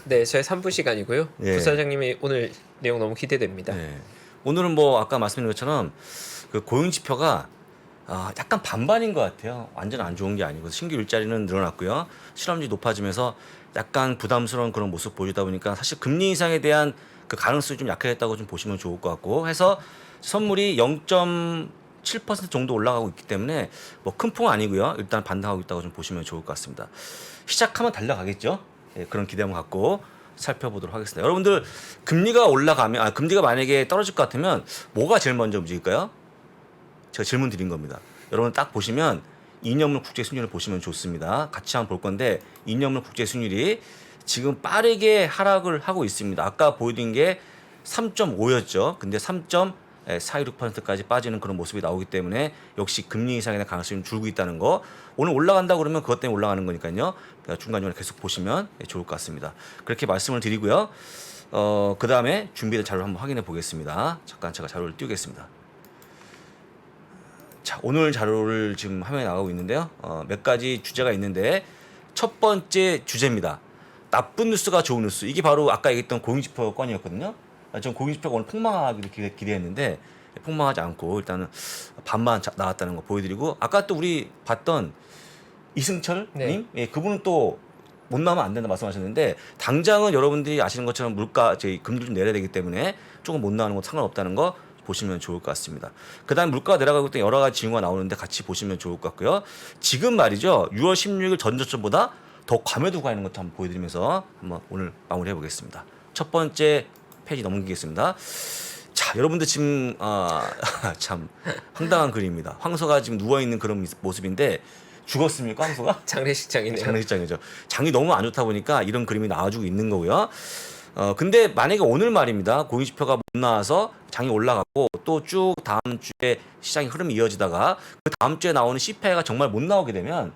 네, 저의 3부 시간이고요. 예. 부사장님이 오늘 내용 너무 기대됩니다. 네. 오늘은 뭐 아까 말씀드린 것처럼 그 고용 지표가 약간 반반인 것 같아요. 완전 안 좋은 게 아니고 신규 일자리는 늘어났고요. 실업률이 높아지면서 약간 부담스러운 그런 모습 보이다 보니까 사실 금리 인상에 대한 그 가능성이 좀 약해졌다고 좀 보시면 좋을 것 같고 해서 선물이 0.7% 정도 올라가고 있기 때문에 뭐 큰 폭은 아니고요. 일단 반등하고 있다고 좀 보시면 좋을 것 같습니다. 시작하면 달려가겠죠. 예, 그런 기대감 갖고 살펴보도록 하겠습니다. 여러분들 금리가 올라가면 금리가 만약에 떨어질 것 같으면 뭐가 제일 먼저 움직일까요? 제가 질문 드린 겁니다. 여러분 딱 보시면 2년물 국제 수익률을 보시면 좋습니다. 같이 한번 볼 건데 2년물 국제 수익률이 지금 빠르게 하락을 하고 있습니다. 아까 보여드린 게 3.5였죠. 근데 3.426%까지 빠지는 그런 모습이 나오기 때문에 역시 금리 인상에 대한 가능성이 줄고 있다는 거. 오늘 올라간다 그러면 그것 때문에 올라가는 거니까요. 중간중간에 계속 보시면 좋을 것 같습니다. 그렇게 말씀을 드리고요. 그 다음에 준비된 자료를 한번 확인해 보겠습니다. 잠깐 제가 자료를 띄우겠습니다. 자, 오늘 자료를 지금 화면에 나가고 있는데요. 몇 가지 주제가 있는데 첫 번째 주제입니다. 나쁜 뉴스가 좋은 뉴스. 이게 바로 아까 얘기했던 고용지표 건이었거든요. 전 고용지표가 오늘 폭망하기를 기대했는데 폭망하지 않고 일단은 반만 나왔다는 거 보여드리고 아까 또 우리 봤던 이승철 님? 예, 그분은 또 못 나오면 안 된다 말씀하셨는데 당장은 여러분들이 아시는 것처럼 물가 저희 금리를 좀 내려야 되기 때문에 조금 못 나오는 건 상관없다는 거 보시면 좋을 것 같습니다. 그다음 물가가 내려가고 있던 여러 가지 징후가 나오는데 같이 보시면 좋을 것 같고요. 지금 말이죠. 6월 16일 전저점보다 더 과매도가 있는 것도 한번 보여드리면서 한번 오늘 마무리해 보겠습니다. 첫 번째 페이지 넘기겠습니다. 자, 여러분들 지금 참 황당한 그림입니다. 황소가 지금 누워 있는 그런 모습인데 죽었습니까, 황소가? 장례식장이네요. 장례식장이죠. 장이 너무 안 좋다 보니까 이런 그림이 나와주고 있는 거고요. 근데 만약에 오늘 말입니다. 고용지표가 못 나와서 장이 올라가고 또 쭉 다음 주에 시장의 흐름이 이어지다가 그 다음 주에 나오는 CPI가 정말 못 나오게 되면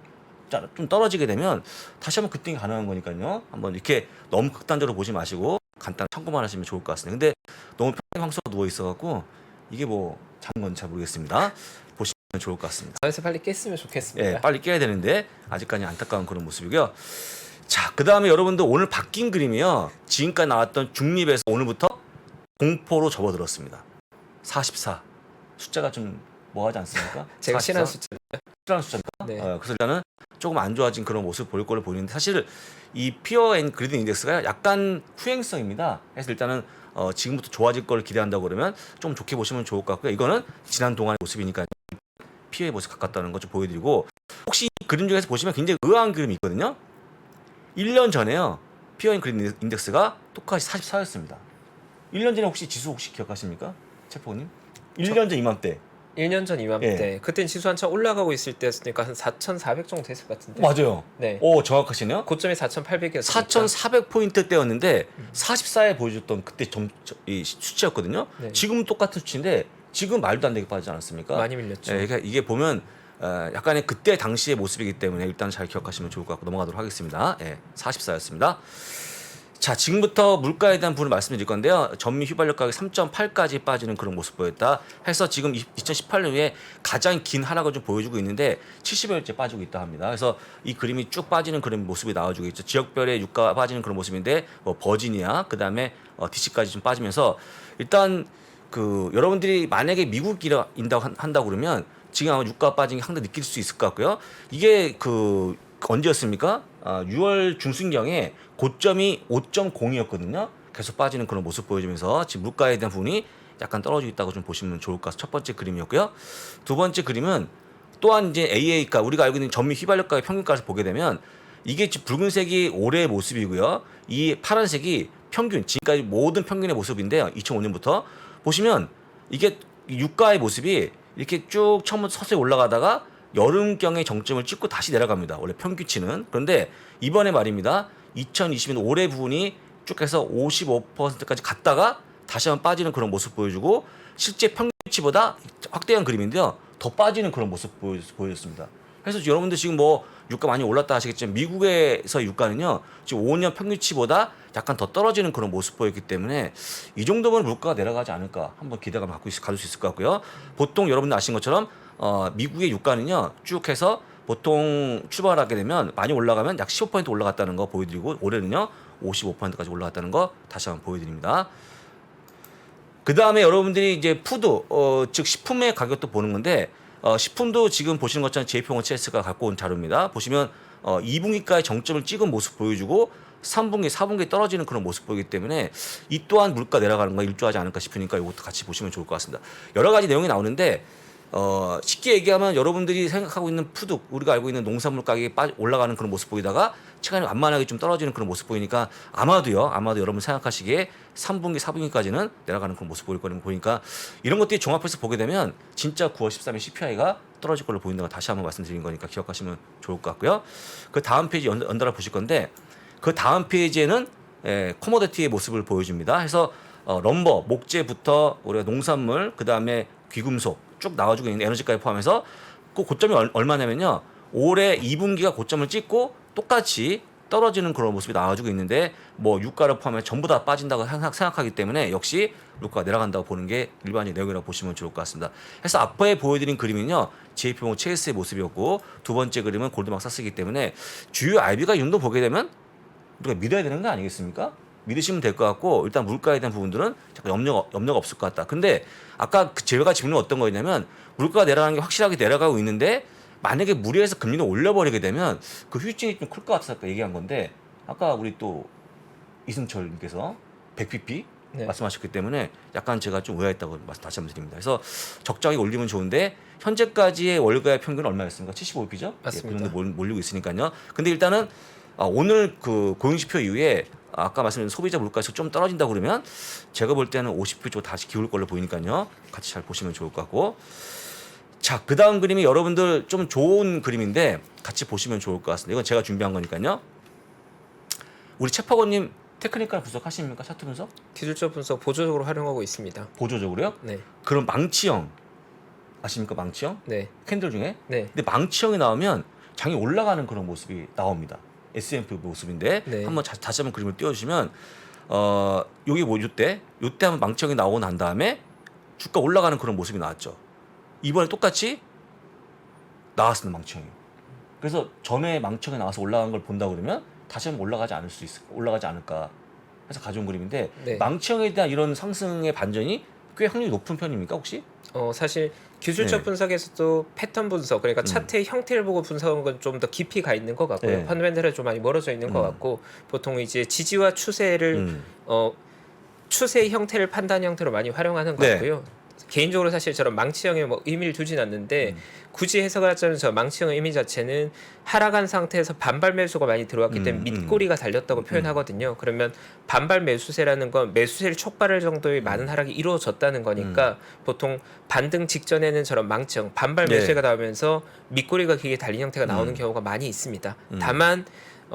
좀 떨어지게 되면 다시 한번 급등이 가능한 거니까요. 한번 이렇게 너무 극단적으로 보지 마시고 간단 참고만 하시면 좋을 것 같습니다. 근데 너무 평생 황소가 누워 있어갖고 이게 뭐 장인 건지 잘 모르겠습니다. 보시면 좋을 것 같습니다. 그래서 빨리 깼으면 좋겠습니다. 예, 빨리 깨야 되는데 아직까지 안타까운 그런 모습이고요. 자, 그 다음에 여러분들 오늘 바뀐 그림이요. 지금까지 나왔던 중립에서 오늘부터 공포로 접어들었습니다. 44. 숫자가 좀 뭐하지 않습니까? 제가 44? 싫어하는 숫자. 싫어하는 숫자입니까? 네. 그래서 일단은 조금 안 좋아진 그런 모습 보일 걸로 보이는데 사실 이 피어 앤 그리드 인덱스가 약간 후행성입니다. 그래서 일단은 지금부터 좋아질 걸 기대한다고 그러면 좀 좋게 보시면 좋을 것 같고요. 이거는 지난 동안의 모습이니까 피어의 모습 가깝다는 것 좀 보여드리고 혹시 이 그림 중에서 보시면 굉장히 의아한 그림이 있거든요. 1년 전에요. 피어 앤 그리드 인덱스가 똑같이 44였습니다. 1년 전에 혹시 지수 혹시 기억하십니까? 채포님? 1년 전 이맘때. 1년 전 이맘때 그땐 지수 한참 올라가고 있을 때였으니까 한 4,400 정도 됐을 것 같은데. 맞아요. 네. 오, 정확하시네요. 고점이 4,800이었으니까. 4,400포인트 때였는데 44에 보여줬던 그때 이 수치였거든요. 네. 지금은 똑같은 수치인데 지금 말도 안 되게 빠지지 않았습니까? 많이 밀렸죠. 그러니까 이게 보면 약간의 그때 당시의 모습이기 때문에 일단 잘 기억하시면 좋을 것 같고 넘어가도록 하겠습니다. 44였습니다. 자, 지금부터 물가에 대한 부분을 말씀드릴 건데요. 전미 휘발유 가격이 3.8까지 빠지는 그런 모습 보였다 해서 지금 2018년에 가장 긴 하락을 좀 보여주고 있는데 70여일째 빠지고 있다 합니다. 그래서 이 그림이 쭉 빠지는 그런 모습이 나와주고 있죠. 지역별의 유가 빠지는 그런 모습인데 뭐 버지니아 그다음에 DC까지 좀 빠지면서 일단 그 여러분들이 만약에 미국이라 한다고 그러면 지금 아마 유가 빠진 게 상당히 느낄 수 있을 것 같고요. 이게 그 언제였습니까? 6월 중순경에 고점이 5.0이었거든요. 계속 빠지는 그런 모습 보여주면서 지금 물가에 대한 부분이 약간 떨어지고 있다고 좀 보시면 좋을 것 같아요. 첫 번째 그림이었고요. 두 번째 그림은 또한 이제 AA가 우리가 알고 있는 전미 휘발유가의 평균가를 보게 되면 이게 지금 붉은색이 올해의 모습이고요. 이 파란색이 평균, 지금까지 모든 평균의 모습인데요. 2005년부터 보시면 이게 유가의 모습이 이렇게 쭉 처음부터 서서히 올라가다가 여름경의 정점을 찍고 다시 내려갑니다. 원래 평균치는. 그런데 이번에 말입니다. 2020년 올해 부분이 쭉 해서 55%까지 갔다가 다시 한번 빠지는 그런 모습 보여주고 실제 평균치보다 확대한 그림인데요. 더 빠지는 그런 모습 보여줬습니다. 그래서 여러분들 지금 뭐 유가 많이 올랐다 하시겠지만 미국에서 유가는요. 지금 5년 평균치보다 약간 더 떨어지는 그런 모습 보였기 때문에 이 정도면 물가가 내려가지 않을까 한번 기대감 가질 수 있을 것 같고요. 보통 여러분들 아시는 것처럼 미국의 유가는요. 쭉 해서 보통 출발하게 되면 많이 올라가면 약 15% 올라갔다는 거 보여드리고 올해는요 55%까지 올라갔다는 거 다시 한번 보여드립니다. 그 다음에 여러분들이 이제 푸드, 즉 식품의 가격도 보는 건데, 식품도 지금 보시는 것처럼 JP모건체스가 갖고 온 자료입니다. 보시면 2분기까지 정점을 찍은 모습 보여주고 3분기, 4분기 떨어지는 그런 모습 보이기 때문에 이 또한 물가 내려가는 거 일조하지 않을까 싶으니까 이것도 같이 보시면 좋을 것 같습니다. 여러 가지 내용이 나오는데 쉽게 얘기하면 여러분들이 생각하고 있는 푸드, 우리가 알고 있는 농산물 가격이 올라가는 그런 모습 보이다가 시간이 완만하게 좀 떨어지는 그런 모습 보이니까 아마도 여러분 생각하시기에 3분기, 4분기까지는 내려가는 그런 모습 보일 거는 보니까 이런 것들이 종합해서 보게 되면 진짜 9월 13일 CPI가 떨어질 걸로 보인다고 다시 한번 말씀드린 거니까 기억하시면 좋을 것 같고요. 그 다음 페이지 연달아 보실 건데 그 다음 페이지에는 커머디티의 모습을 보여줍니다. 해서 럼버, 목재부터 우리가 농산물, 그 다음에 귀금속 쭉 나와주고 있는 에너지까지 포함해서 그 고점이 얼마냐면요. 올해 2분기가 고점을 찍고 똑같이 떨어지는 그런 모습이 나와주고 있는데 뭐 유가를 포함해 전부 다 빠진다고 생각하기 때문에 역시 유가가 내려간다고 보는 게 일반적인 내용이라고 보시면 좋을 것 같습니다. 그래서 앞에 보여드린 그림은요. JP모건 체스의 모습이었고 두 번째 그림은 골드만삭스이기 때문에 주요 IB가 이 정도 보게 되면 우리가 믿어야 되는 거 아니겠습니까? 믿으시면 될 것 같고 일단 물가에 대한 부분들은 잠깐 염려가 없을 것 같다. 근데 아까 제가 질문은 어떤 거였냐면 물가가 내려가는 게 확실하게 내려가고 있는데 만약에 무리해서 금리를 올려버리게 되면 그 후유증이 좀 클 것 같아서 아까 얘기한 건데 아까 우리 또 이승철님께서 100pp 네. 말씀하셨기 때문에 약간 제가 좀 의아했다고 다시 한번 드립니다. 그래서 적당히 올리면 좋은데 현재까지의 월가의 평균은 얼마였습니까? 75p죠? 맞습니다. 그 정도 몰리고 있으니까요. 근데 일단은 오늘 그 고용지표 이후에 아까 말씀드린 소비자 물가에서 좀 떨어진다 그러면 제가 볼 때는 50% 쪽 다시 기울 걸로 보이니까요. 같이 잘 보시면 좋을 것 같고. 자, 그 다음 그림이 여러분들 좀 좋은 그림인데 같이 보시면 좋을 것 같습니다. 이건 제가 준비한 거니까요. 우리 채퍼건님 테크니컬 분석 하십니까? 차트 분석? 기술적 분석 보조적으로 활용하고 있습니다. 보조적으로요? 네. 그럼 망치형 아십니까? 망치형? 네. 캔들 중에? 네. 근데 망치형이 나오면 장이 올라가는 그런 모습이 나옵니다. S&P 모습인데 네. 한번 다시 한번 그림을 띄워주시면 여기 뭐 요때 한번 망치형이 나오고 난 다음에 주가 올라가는 그런 모습이 나왔죠. 이번에 똑같이 나왔습니다. 망치형이. 그래서 전에 망치형이 나와서 올라간 걸 본다 그러면 다시 한번 올라가지 않을까 해서 가져온 그림인데 네. 망치형에 대한 이런 상승의 반전이 꽤 확률이 높은 편입니까 혹시? 사실 기술적 네. 분석에서도 패턴 분석, 그러니까 차트의 형태를 보고 분석하는 건 좀 더 깊이가 있는 것 같고요. 네. 펀더멘털에 좀 많이 멀어져 있는 것 같고 보통 이제 지지와 추세를 추세의 형태를 판단 형태로 많이 활용하는 것 네. 같고요. 개인적으로 사실 저런 망치형에 뭐 의미를 두진 않는데 굳이 해석을 하자면 저 망치형의 의미 자체는 하락한 상태에서 반발 매수가 많이 들어왔기 때문에 밑꼬리가 달렸다고 표현하거든요. 그러면 반발 매수세라는 건 매수세를 촉발할 정도의 많은 하락이 이루어졌다는 거니까 보통 반등 직전에는 저런 망치형 반발 네. 매수세가 나오면서 밑꼬리가 길게 달린 형태가 나오는 경우가 많이 있습니다. 다만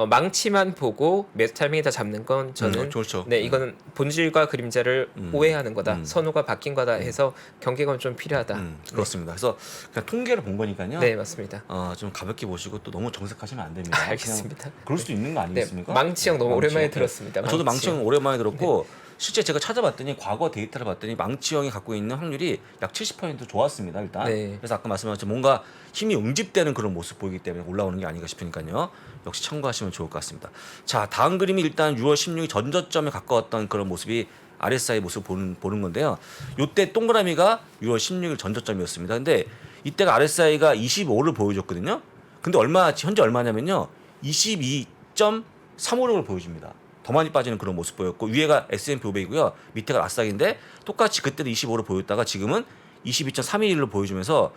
망치만 보고 매수 타이밍에 다 잡는 건 저는 그렇죠. 네 이거는 본질과 그림자를 오해하는 거다. 선호가 바뀐 거다 해서 경계감이 좀 필요하다. 그렇습니다. 그래서 그냥 통계를 본 거니까요. 네 맞습니다. 좀 가볍게 보시고 또 너무 정색하시면 안 됩니다. 알겠습니다. 그냥 그럴 수도 있는 거 네, 아니겠습니까? 망치형 너무 망치형. 오랜만에 네. 들었습니다. 저도 망치형 오랜만에 들었고 네. 실제 제가 찾아봤더니 과거 데이터를 봤더니 망치형이 갖고 있는 확률이 약 70% 좋았습니다. 일단. 네. 그래서 아까 말씀하신 뭔가 힘이 응집되는 그런 모습 보이기 때문에 올라오는 게 아닌가 싶으니까요. 역시 참고하시면 좋을 것 같습니다. 자, 다음 그림이 일단 6월 16일 전저점에 가까웠던 그런 모습이 RSI 모습 보는 건데요. 이때 동그라미가 6월 16일 전저점이었습니다. 근데 이때가 RSI가 25를 보여줬거든요. 근데 현재 얼마냐면요. 22.356을 보여줍니다. 더 많이 빠지는 그런 모습 보였고 위에가 S&P 500이고요. 밑에가 나스닥인데 똑같이 그때도 25를 보였다가 지금은 22.321로 보여주면서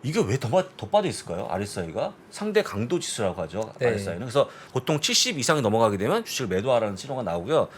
이게 왜 더 빠져 있을까요? RSI가 상대 강도 지수라고 하죠. 네. RSI는. 그래서 보통 70 이상이 넘어가게 되면 주식을 매도하라는 신호가 나오고요.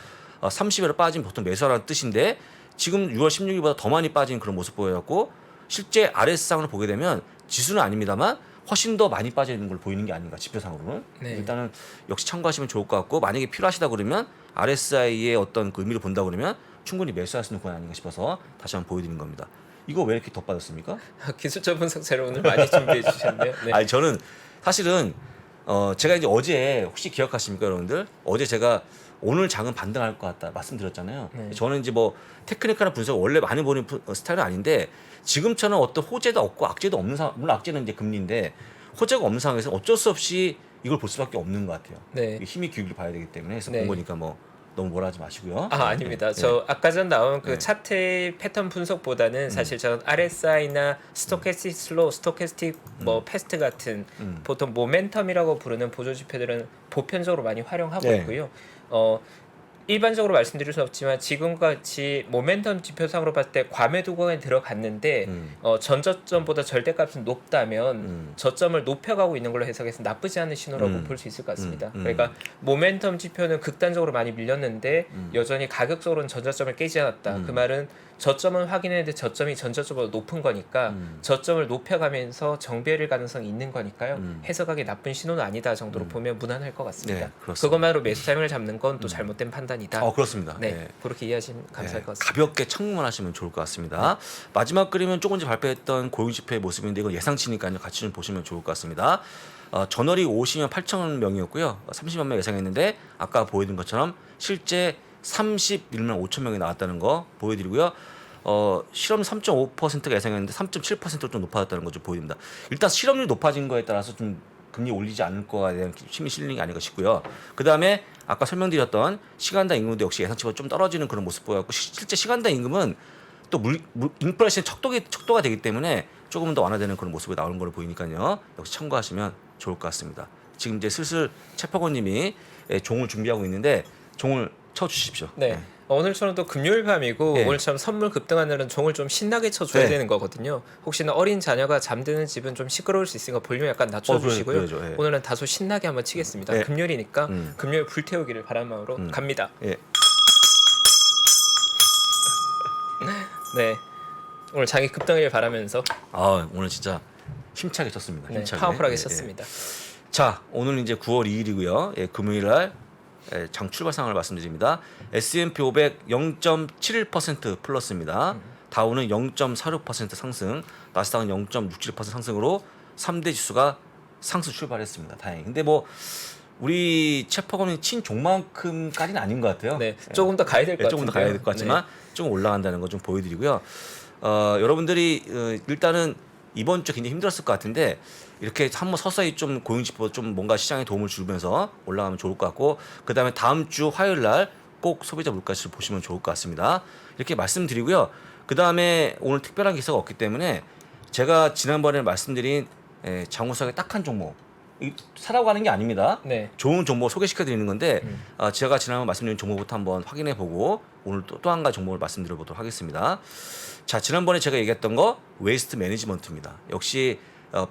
30에로 빠지면 보통 매수하라는 뜻인데 지금 6월 16일보다 더 많이 빠진 그런 모습 보여갖고 실제 RS상을 보게 되면 지수는 아닙니다만 훨씬 더 많이 빠져 있는 걸 보이는 게 아닌가 지표상으로는. 네. 일단은 역시 참고하시면 좋을 것 같고 만약에 필요하시다 그러면 RSI의 어떤 그 의미를 본다 그러면 충분히 매수할 수 있는 구간 아닌가 싶어서 다시 한번 보여드리는 겁니다. 이거 왜 이렇게 더 빠졌습니까? 기술적 분석 자료 오늘 많이 준비해 주셨네요. 네. 아니 저는 사실은 제가 이제 어제 혹시 기억하십니까 여러분들? 어제 제가 오늘 장은 반등할 것 같다 말씀드렸잖아요. 네. 저는 이제 뭐 테크니컬한 분석 원래 많이 보는 스타일은 아닌데 지금처럼 어떤 호재도 없고 악재도 없는 상황, 물론 악재는 이제 금리인데 호재가 없는 상황에서 어쩔 수 없이 이걸 볼 수밖에 없는 것 같아요. 네. 힘이 기울길 봐야 되기 때문에 해서 네. 본 거니까 뭐 너무 뭐라 하지 마시고요. 아닙니다. 네. 저 아까 전 나온 그 네. 차트의 패턴 분석보다는 사실 저는 RSI나 스토캐스틱 슬로우, 스토캐스틱 뭐 패스트 같은 보통 모멘텀이라고 부르는 보조 지표들은 보편적으로 많이 활용하고 네. 있고요. 일반적으로 말씀드릴 수는 없지만 지금과 같이 모멘텀 지표상으로 봤을 때 과매도 구간에 들어갔는데 전저점보다 절대값은 높다면 저점을 높여가고 있는 걸로 해석해서 나쁘지 않은 신호라고 볼 수 있을 것 같습니다. 그러니까 모멘텀 지표는 극단적으로 많이 밀렸는데 여전히 가격적으로는 전저점을 깨지 않았다. 그 말은 저점은 확인했는데 저점이 전저점보다 높은 거니까 저점을 높여가면서 정배일 가능성이 있는 거니까요. 해석하기 나쁜 신호는 아니다 정도로 보면 무난할 것 같습니다. 네, 그렇습니다. 그것만으로 매수 타이밍을 잡는 건 또 잘못된 판단이다. 그렇습니다. 네, 네. 그렇게 이해하시면 감사할 것 같습니다. 가볍게 참고만 하시면 좋을 것 같습니다. 마지막 그림은 조금 전에 발표했던 고용지표의 모습인데 이건 예상치니까요. 같이 좀 보시면 좋을 것 같습니다. 전월이 50만 8천 명이었고요. 30만 명 예상했는데 아까 보여드린 것처럼 실제 31만 5천 명이 나왔다는 거 보여드리고요. 실업률 3.5%가 예상했는데 3.7%로 좀 높아졌다는 거 좀 보여드립니다. 일단 실업률이 높아진 거에 따라서 좀 금리 올리지 않을 거에 대한 힘이 실리는 게 아닌가 싶고요. 그 다음에 아까 설명드렸던 시간당 임금도 역시 예상치보다 좀 떨어지는 그런 모습 보였고 실제 시간당 임금은 또 인플레이션 척도가 되기 때문에 조금 더 완화되는 그런 모습이 나오는 걸로 보이니까요. 역시 참고하시면 좋을 것 같습니다. 지금 이제 슬슬 채퍼건님이 종을 준비하고 있는데 종을 쳐주십시오. 네. 오늘처럼 또 금요일 밤이고 네. 오늘처럼 선물 급등하는 날은 종을 좀 신나게 쳐줘야 네. 되는 거거든요. 혹시나 어린 자녀가 잠드는 집은 좀 시끄러울 수 있으니까 볼륨 약간 낮춰주시고요. 그래야죠. 예. 오늘은 다소 신나게 한번 치겠습니다. 네. 금요일이니까 금요일 불태우기를 바라는 마음으로 갑니다. 예. 네. 오늘 장이 급등을 바라면서 오늘 진짜 힘차게 쳤습니다. 네, 힘차게. 파워풀하게 예, 예. 쳤습니다. 자, 오늘 이제 9월 2일이고요. 금요일 날 장 출발 상황을 말씀드립니다. S&P 500 0.71% 플러스입니다. 다우는 0.46% 상승, 나스닥은 0.67% 상승으로 3대 지수가 상승 출발했습니다. 다행히. 근데 뭐 우리 채퍼건이 친 종만큼까지는 아닌 것 같아요. 네, 조금 더 가야 될 것 같아요. 조금 더 가야 될 것 같지만 좀 올라간다는 거 좀 보여드리고요. 여러분들이 일단은 이번 주 굉장히 힘들었을 것 같은데 이렇게 한번 서서히 좀 고용지표 좀 뭔가 시장에 도움을 주면서 올라가면 좋을 것 같고 그 다음에 다음 주 화요일 날 꼭 소비자 물가지수 보시면 좋을 것 같습니다. 이렇게 말씀드리고요. 그 다음에 오늘 특별한 기사가 없기 때문에 제가 지난번에 말씀드린 장우석의 딱 한 종목 사라고 하는 게 아닙니다. 네. 좋은 종목 소개시켜 드리는 건데 제가 지난번 말씀드린 종목부터 한번 확인해 보고 오늘 또 한 가지 종목을 말씀드려 보도록 하겠습니다. 자, 지난번에 제가 얘기했던 거 웨이스트 매니지먼트입니다. 역시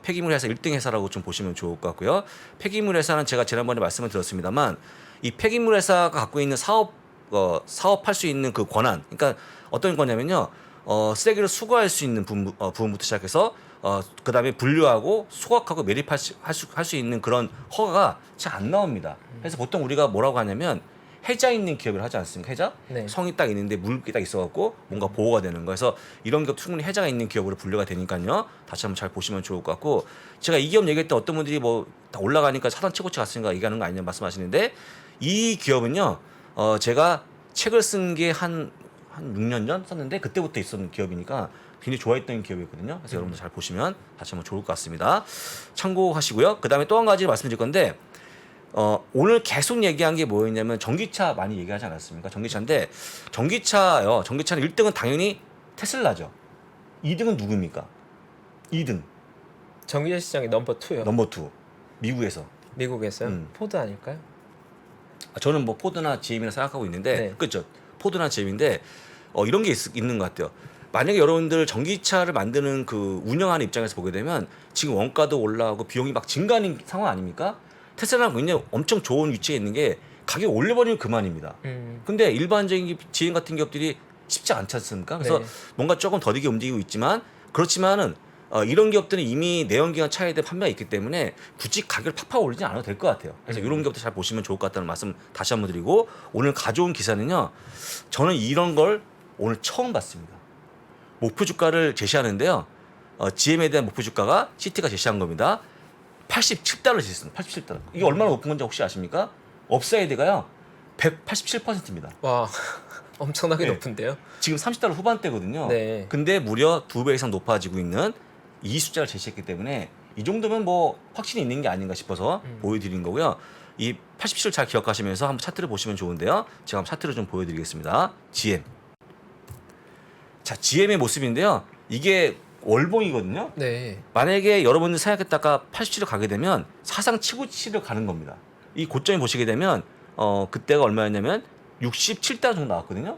폐기물 회사 1등 회사라고 좀 보시면 좋을 것 같고요. 폐기물 회사는 제가 지난번에 말씀을 드렸습니다만 이 폐기물 회사가 갖고 있는 사업할 수 있는 그 권한, 그러니까 어떤 거냐면요, 쓰레기를 수거할 수 있는 부분부터 시작해서 그 다음에 분류하고 수거하고 매립할 수 있는 그런 허가가 잘 안 나옵니다. 그래서 보통 우리가 뭐라고 하냐면 해자 있는 기업을 하지 않습니까? 해자? 네. 성이 딱 있는데 물이 딱 있어갖고 뭔가 보호가 되는 거여서 이런 기업 충분히 해자가 있는 기업으로 분류가 되니까요. 다시 한번 잘 보시면 좋을 것 같고 제가 이 기업 얘기할 때 어떤 분들이 뭐 다 올라가니까 사단 최고치 갔으니까 얘기하는 거 아니냐 말씀하시는데 이 기업은요. 제가 책을 쓴 게 한 6년 전 썼는데 그때부터 있었던 기업이니까 굉장히 좋아했던 기업이었거든요. 그래서 여러분들 잘 보시면 다시 한번 좋을 것 같습니다. 참고하시고요. 그 다음에 또 한 가지 말씀드릴 건데 오늘 계속 얘기한 게 뭐였냐면 전기차 많이 얘기하지 않았습니까? 전기차인데 전기차는 1등은 당연히 테슬라죠. 2등은 누굽니까? 2등 전기차 시장이 넘버 2요. 넘버 2 미국에서. 미국에서요? 포드 아닐까요? 저는 뭐 포드나 GM이라 생각하고 있는데 네. 그렇죠. 포드나 GM인데 이런 게 있는 것 같아요. 만약에 여러분들 전기차를 만드는 그 운영하는 입장에서 보게 되면 지금 원가도 올라가고 비용이 막 증가하는 상황 아닙니까? 테슬라는 굉장히 엄청 좋은 위치에 있는 게 가격 올려버리면 그만입니다. 근데 일반적인 GM 같은 기업들이 쉽지 않지 않습니까? 그래서 네. 뭔가 조금 더디게 움직이고 있지만 그렇지만은 이런 기업들은 이미 내연기관 차에 대한 판매가 있기 때문에 굳이 가격을 팍팍 올리지 않아도 될 것 같아요. 그래서 이런 기업들 잘 보시면 좋을 것 같다는 말씀 다시 한번 드리고 오늘 가져온 기사는요. 저는 이런 걸 오늘 처음 봤습니다. 목표 주가를 제시하는데요. GM에 대한 목표 주가가 CT가 제시한 겁니다. 87달러 제시했습니다. 87달러. 이게 얼마나 높은 건지 혹시 아십니까? 업사이드가요. 187%입니다. 와, 엄청나게 네. 높은데요. 지금 30달러 후반대거든요. 네. 근데 무려 2배 이상 높아지고 있는 이 숫자를 제시했기 때문에 이 정도면 뭐 확신이 있는 게 아닌가 싶어서 보여드린 거고요. 이 87을 잘 기억하시면서 한번 차트를 보시면 좋은데요. 제가 한번 차트를 좀 보여드리겠습니다. GM. 자, GM의 모습인데요. 이게 월봉이거든요. 네. 만약에 여러분들 생각했다가 87을 가게 되면 사상 최고치를 가는 겁니다. 이 고점이 보시게 되면 그때가 얼마였냐면 67단 정도 나왔거든요.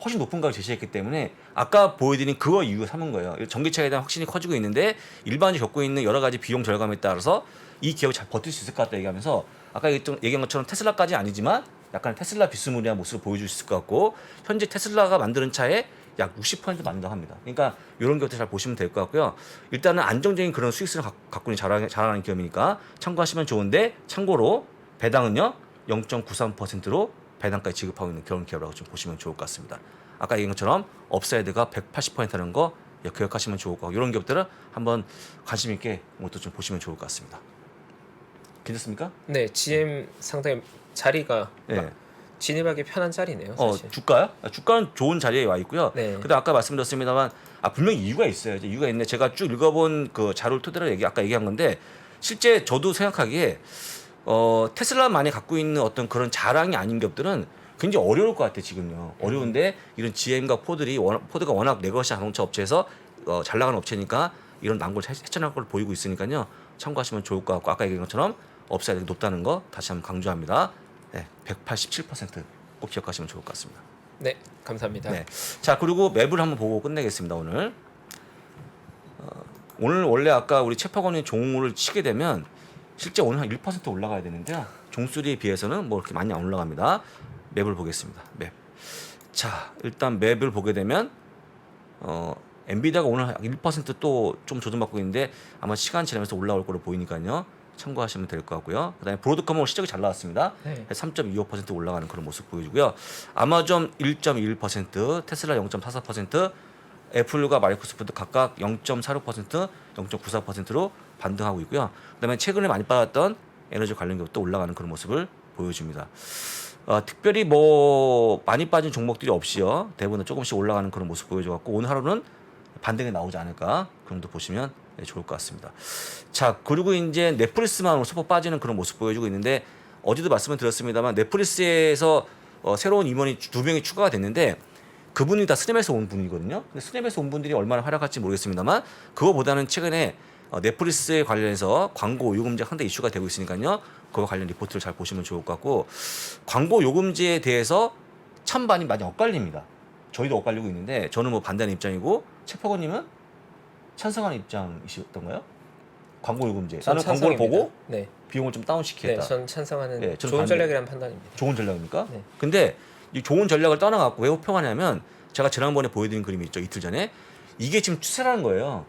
훨씬 높은 가격을 제시했기 때문에 아까 보여드린 그거 이유 삼은 거예요. 전기차에 대한 확신이 커지고 있는데 일반적으로 겪고 있는 여러 가지 비용 절감에 따라서 이 기업이 잘 버틸 수 있을 것 같다 얘기하면서 아까 얘기한 것처럼 테슬라까지 아니지만 약간 테슬라 비스무리한 모습을 보여줄 수 있을 것 같고 현재 테슬라가 만드는 차에 약 60% 만든다고 합니다. 그러니까 이런 것들 잘 보시면 될 것 같고요. 일단은 안정적인 그런 수익성을 갖고 있는 자라나는 기업이니까 참고하시면 좋은데 참고로 배당은요 0.93%로 배당까지 지급하고 있는 그런 기업이라고 좀 보시면 좋을 것 같습니다. 아까 얘기한 것처럼 업사이드가 180%라는 거 기억하시면 좋을 것 같고 이런 기업들은 한번 관심 있게 이것도 좀 보시면 좋을 것 같습니다. 괜찮습니까? 네, GM 상당히 자리가 네. 진입하기 편한 자리네요. 사실. 주가요? 주가는 좋은 자리에 와 있고요. 네. 근데 아까 말씀드렸습니다만 분명히 이유가 있어요. 이유가 있는데 제가 쭉 읽어본 그 자료를 토대로 아까 얘기한 건데 실제 저도 생각하기에 테슬라만이 갖고 있는 어떤 그런 자랑이 아닌 기업들은 굉장히 어려울 것 같아요. 지금요. 어려운데 이런 GM과 포드가 워낙 레거시 자동차 업체에서 잘 나가는 업체니까 이런 난고를 헤쳐나갈 걸 보이고 있으니까요. 참고하시면 좋을 것 같고 아까 얘기한 것처럼 업사이드가 높다는 거 다시 한번 강조합니다. 네, 187%꼭 기억하시면 좋을 것 같습니다. 네, 감사합니다. 네. 자, 그리고 맵을 한번 보고 끝내겠습니다. 오늘. 오늘 원래 아까 우리 채파건이 종을 치게 되면 실제 오늘 한 1% 올라가야 되는데요. 종수리에 비해서는 뭐 이렇게 많이 안 올라갑니다. 맵을 보겠습니다. 맵. 자, 일단 맵을 보게 되면 엔비디아가 오늘 1%또 좀 조정받고 있는데 아마 시간 지나면서 올라올 거로 보이니까요. 참고하시면 될 것 같고요. 그다음에 브로드컴은 시적이 잘 나왔습니다. 네. 3.25% 올라가는 그런 모습 보여주고요. 아마존 1.1%, 테슬라 0.44%, 애플과 마이크로소프트 각각 0.46%, 0.94%로 반등하고 있고요. 그다음에 최근에 많이 빠졌던 에너지 관련 기업도 올라가는 그런 모습을 보여줍니다. 특별히 뭐 많이 빠진 종목들이 없이요. 대부분 조금씩 올라가는 그런 모습 보여줘갖고 오늘 하루는 반등이 나오지 않을까 그 정도 보시면 좋을 것 같습니다. 자, 그리고 이제 넷플릭스만 소폭 빠지는 그런 모습 보여주고 있는데 어제도 말씀을 드렸습니다만 넷플릭스에서 새로운 임원이 2명이 추가가 됐는데 그분이 다 스냅에서 온 분이거든요. 근데 스냅에서 온 분들이 얼마나 활약할지 모르겠습니다만 그거보다는 최근에 넷플릭스에 관련해서 광고 요금제 상당히 이슈가 되고 있으니까요. 그와 관련 리포트를 잘 보시면 좋을 것 같고 광고 요금제에 대해서 찬반이 많이 엇갈립니다. 저희도 엇갈리고 있는데 저는 뭐 반대하는 입장이고 최퍼건님은 찬성하는 입장이셨던가요? 광고 요금제. 나는 광고를 보고 네. 비용을 좀 다운시키겠다. 네, 전 찬성하는 네, 저는 좋은 반대. 전략이라는 판단입니다. 좋은 전략입니까? 네. 근데 이 좋은 전략을 떠나갖고 왜 호평하냐면 제가 지난번에 보여드린 그림이 있죠. 이틀 전에. 이게 지금 추세라는 거예요.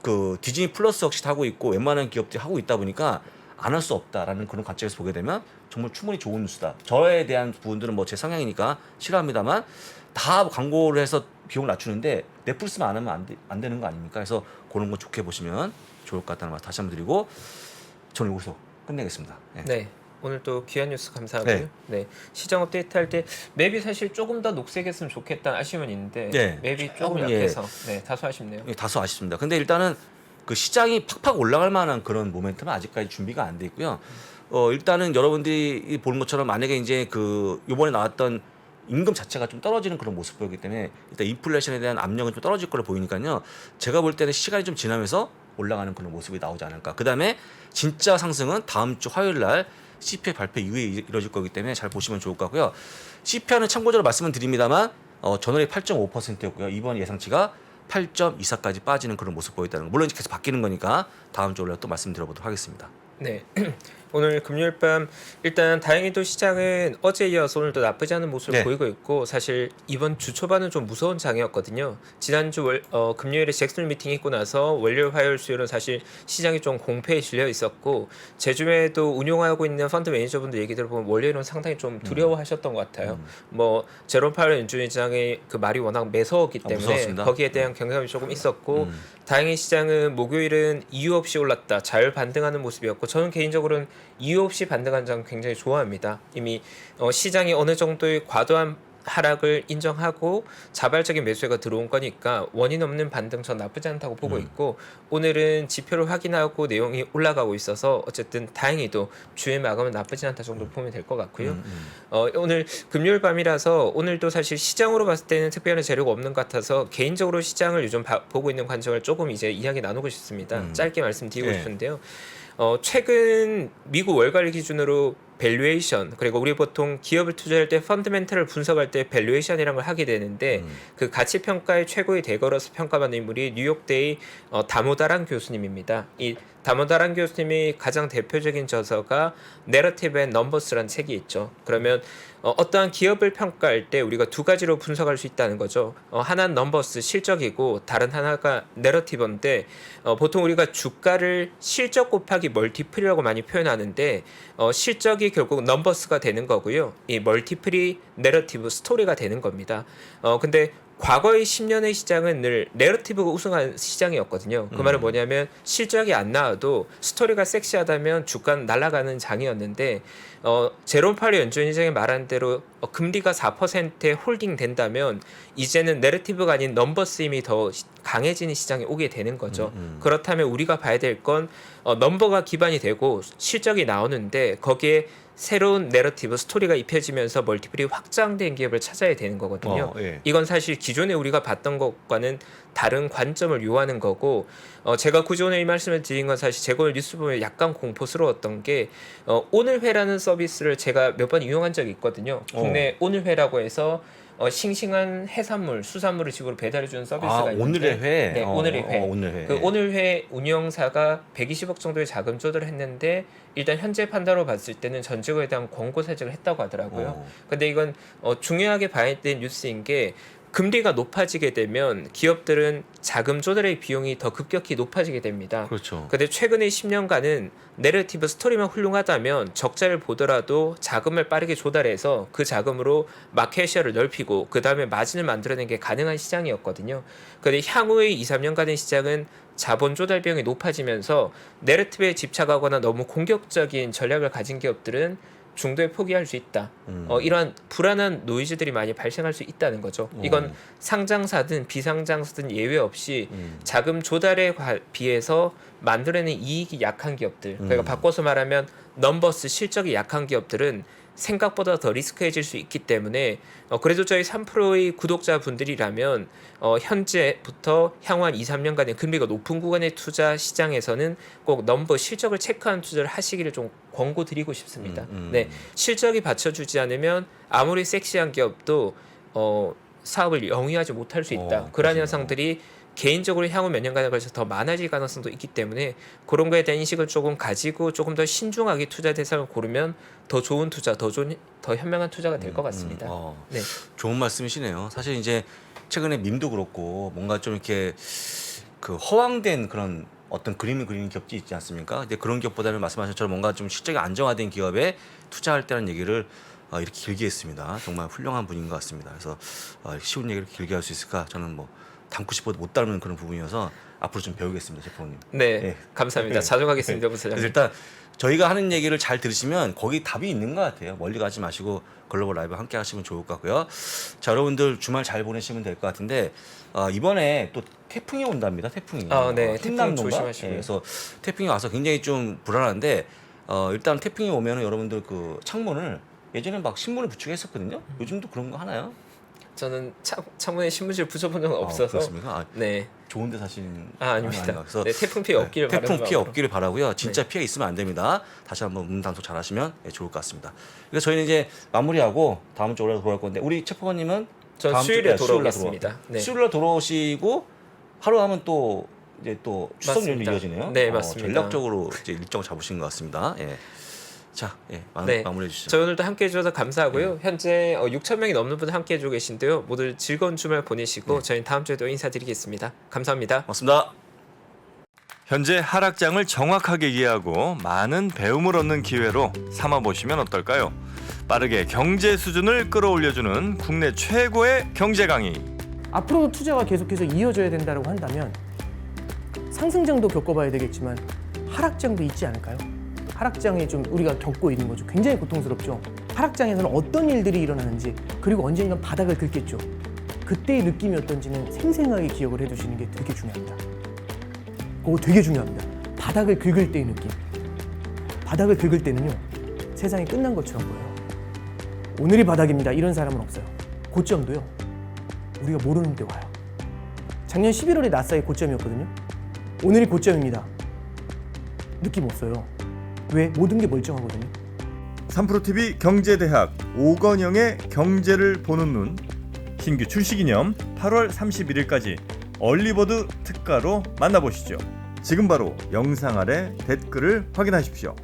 그 디즈니 플러스 역시 하고 있고 웬만한 기업들이 하고 있다 보니까 안 할 수 없다라는 그런 관점에서 보게 되면 정말 충분히 좋은 뉴스다. 저에 대한 부분들은 뭐 제 성향이니까 싫어합니다만 다 광고를 해서 비용을 낮추는데 넷플릭스만 안 하면 안 되는 거 아닙니까? 그래서 그런 거 좋게 보시면 좋을 것 같다는 말 다시 한번 드리고 저는 여기서 끝내겠습니다. 네. 네. 오늘 또 귀한 뉴스 감사하고요. 네. 네. 시장 업데이트 할 때 맵이 사실 조금 더 녹색했으면 좋겠다는 아쉬움은 있는데 네. 맵이 조금 조금, 약해서 네, 다소 아쉽네요. 다소 아쉽습니다. 근데 일단은 그 시장이 팍팍 올라갈 만한 그런 모멘텀은 아직까지 준비가 안 돼 있고요. 일단은 여러분들이 보는 것처럼 만약에 이제 그 이번에 나왔던 임금 자체가 좀 떨어지는 그런 모습 보이기 때문에 일단 인플레이션에 대한 압력은 좀 떨어질 거로 보이니까요. 제가 볼 때는 시간이 좀 지나면서 올라가는 그런 모습이 나오지 않을까. 그다음에 진짜 상승은 다음 주 화요일 날 CPI 발표 이후에 이루어질 거기 때문에 잘 보시면 좋을 것 같고요. CPI는 참고적으로 말씀을 드립니다만 전월에 8.5%였고요. 이번 예상치가 8.24까지 빠지는 그런 모습 보였다는 거. 물론 이제 계속 바뀌는 거니까 다음 주 올라 또 말씀드려보도록 하겠습니다. 네. 오늘 금요일 밤 일단 다행히도 시장은 어제 이어서 오늘도 나쁘지 않은 모습을 네. 보이고 있고 사실 이번 주 초반은 좀 무서운 장이었거든요. 지난주 금요일에 잭슨 미팅 있고 나서 월요일 화요일 수요일은 사실 시장이 좀 공패에 실려 있었고 제주에도 운용하고 있는 펀드 매니저분들 얘기 들어보면 월요일은 상당히 좀 두려워하셨던 것 같아요. 뭐 제롬 파월 연준의장의 그 말이 워낙 매서웠기 때문에 무서웠습니다. 거기에 대한 경감이 조금 있었고 다행히 시장은 목요일은 이유 없이 올랐다. 잘 반등하는 모습이었고 저는 개인적으로는 이유 없이 반등한 장 굉장히 좋아합니다. 이미 시장이 어느 정도의 과도한 하락을 인정하고 자발적인 매수가 들어온 거니까 원인 없는 반등 전 나쁘지 않다고 보고 있고 오늘은 지표를 확인하고 내용이 올라가고 있어서 어쨌든 다행히도 주의 마감은 나쁘지 않다 정도 보면 될 것 같고요. 오늘 금요일 밤이라서 오늘도 사실 시장으로 봤을 때는 특별한 재료가 없는 것 같아서 개인적으로 시장을 요즘 보고 있는 관점을 조금 이제 이야기 나누고 싶습니다. 짧게 말씀드리고 네. 싶은데요. 최근 미국 월가를 기준으로 밸류에이션 그리고 우리 보통 기업을 투자할 때 펀드멘털을 분석할 때 밸류에이션이라는 걸 하게 되는데 그 가치 평가의 최고의 대거로서 평가받는 인물이 뉴욕대의 다모다란 교수님입니다. 이 다모다란 교수님이 가장 대표적인 저서가 내러티브 앤 넘버스라는 책이 있죠. 그러면 어떠한 기업을 평가할 때 우리가 두 가지로 분석할 수 있다는 거죠. 하나는 넘버스 실적이고 다른 하나가 내러티브인데 보통 우리가 주가를 실적 곱하기 멀티플이라고 많이 표현하는데 실적이 결국 넘버스가 되는 거고요. 이 멀티플이 내러티브 스토리가 되는 겁니다. 근데 과거의 10년의 시장은 늘 내러티브가 우승한 시장이었거든요. 그 말은 뭐냐면 실적이 안 나와도 스토리가 섹시하다면 주가는 날아가는 장이었는데 제롬 파월 연준의장이 말한 대로 금리가 4%에 홀딩 된다면 이제는 내러티브가 아닌 넘버스 힘이 더 강해지는 시장에 오게 되는 거죠. 그렇다면 우리가 봐야 될 건 넘버가 기반이 되고 실적이 나오는데 거기에 새로운 내러티브 스토리가 입혀지면서 멀티플이 확장된 기업을 찾아야 되는 거거든요. 예. 이건 사실 기존에 우리가 봤던 것과는 다른 관점을 요하는 거고 제가 굳이 오늘 이 말씀을 드린 건 사실 제가 오늘 뉴스 보면 약간 공포스러웠던 게 오늘회라는 서비스를 제가 몇 번 이용한 적이 있거든요. 국내 오늘회라고 해서 싱싱한 해산물, 수산물을 집으로 배달해주는 서비스가 있는데 오늘의 회. 네, 오늘의 회. 오늘 회. 그 오늘회 운영사가 120억 정도의 자금 조달을 했는데 일단 현재 판단으로 봤을 때는 전직원에 대한 권고 사직을 했다고 하더라고요. 근데 이건 중요하게 봐야 될 뉴스인 게 금리가 높아지게 되면 기업들은 자금 조달의 비용이 더 급격히 높아지게 됩니다. 그렇죠. 근데 최근의 10년간은 내러티브 스토리만 훌륭하다면 적자를 보더라도 자금을 빠르게 조달해서 그 자금으로 마켓시어를 넓히고 그 다음에 마진을 만들어내는 게 가능한 시장이었거든요. 근데 향후의 2, 3년간의 시장은 자본 조달 비용이 높아지면서 내러티브에 집착하거나 너무 공격적인 전략을 가진 기업들은 중도에 포기할 수 있다. 이러한 불안한 노이즈들이 많이 발생할 수 있다는 거죠. 이건 상장사든 비상장사든 예외 없이 자금 조달에 비해서 만들어내는 이익이 약한 기업들. 그러니까 바꿔서 말하면 넘버스 실적이 약한 기업들은 생각보다 더 리스크해질 수 있기 때문에 그래도 저희 3프로의 구독자분들이라면 현재부터 향후 한 2, 3년간의 금리가 높은 구간의 투자 시장에서는 꼭 넘버 실적을 체크한 투자를 하시기를 좀 권고드리고 싶습니다. 네, 실적이 받쳐주지 않으면 아무리 섹시한 기업도 사업을 영위하지 못할 수 있다. 그러한 현상들이 개인적으로 향후 몇 년간에 걸쳐서 더 많아질 가능성도 있기 때문에 그런 거에 대한 인식을 조금 가지고 조금 더 신중하게 투자 대상을 고르면 더 좋은 투자, 더 현명한 투자가 될 것 같습니다. 네. 좋은 말씀이시네요. 사실 이제 최근에 밈도 그렇고 뭔가 좀 이렇게 그 허황된 그런 어떤 그림을 그리는 기업들이 있지 않습니까? 근데 그런 기업보다는 말씀하신 것처럼 뭔가 좀 실적이 안정화된 기업에 투자할 때라는 얘기를 이렇게 길게 했습니다. 정말 훌륭한 분인 것 같습니다. 그래서 쉬운 얘기를 길게 할 수 있을까? 저는 뭐 담고 싶어도 못 닮은 그런 부분이어서 앞으로 좀 배우겠습니다, 제프님. 네, 네. 감사합니다. 네. 자중하겠습니다, 네. 부사장님. 그래서 일단 저희가 하는 얘기를 잘 들으시면 거기 답이 있는 것 같아요. 멀리 가지 마시고 글로벌 라이브 함께 하시면 좋을 것 같고요. 자, 여러분들 주말 잘 보내시면 될 것 같은데 이번에 또 태풍이 온답니다. 태풍이. 네, 태풍 흰남노인가? 조심하시고요. 그래서 태풍이 와서 굉장히 좀 불안한데 일단 태풍이 오면은 여러분들 그 창문을 예전에 막 신문을 붙이고 했었거든요. 요즘도 그런 거 하나요? 저는 창문에 신문지를 붙여본 적은 없어서. 그렇습니까? 네. 좋은데 사시는 아닙니다. 그래서 네, 태풍 피해 없기를 태풍 바라는 피해 마음으로. 없기를 바라고요. 진짜 피해 있으면 안 됩니다. 다시 한번 단속 잘하시면 좋을 것 같습니다. 그래서 저희는 이제 마무리하고 다음 주 올라가 돌아올 건데 우리 최프관님은 전 수요일에 돌아오겠습니다. 네. 수요일에 돌아오시고 하루 하면 또 이제 또 추석 연휴 맞습니다. 이어지네요. 네, 맞습니다. 전략적으로 이제 일정 잡으신 것 같습니다. 예. 자, 네. 마무리해 주시죠. 저희 오늘도 함께 해주셔서 감사하고요. 현재 6천 명이 넘는 분 함께 해주고 계신데요. 모두 즐거운 주말 보내시고 저희는 다음 주에도 인사드리겠습니다. 감사합니다. 고맙습니다. 현재 하락장을 정확하게 이해하고 많은 배움을 얻는 기회로 삼아보시면 어떨까요? 빠르게 경제 수준을 끌어올려주는 국내 최고의 경제 강의. 앞으로도 투자가 계속해서 이어져야 된다고 한다면 상승장도 겪어봐야 되겠지만 하락장도 있지 않을까요? 하락장에 좀 우리가 겪고 있는 거죠. 굉장히 고통스럽죠. 하락장에서는 어떤 일들이 일어나는지, 그리고 언젠간 바닥을 긁겠죠. 그때의 느낌이 어떤지는 생생하게 기억을 해두시는 게 되게 중요합니다. 그거 되게 중요합니다. 바닥을 긁을 때의 느낌. 바닥을 긁을 때는요, 세상이 끝난 것처럼 보여요. 오늘이 바닥입니다, 이런 사람은 없어요. 고점도요, 우리가 모르는데 와요. 작년 11월에 나스닥이 고점이었거든요. 오늘이 고점입니다. 느낌 없어요. 왜? 모든 게 멀쩡하거든요. 3프로TV 경제대학 오건영의 경제를 보는 눈 신규 출시 기념 8월 31일까지 얼리버드 특가로 만나보시죠. 지금 바로 영상 아래 댓글을 확인하십시오.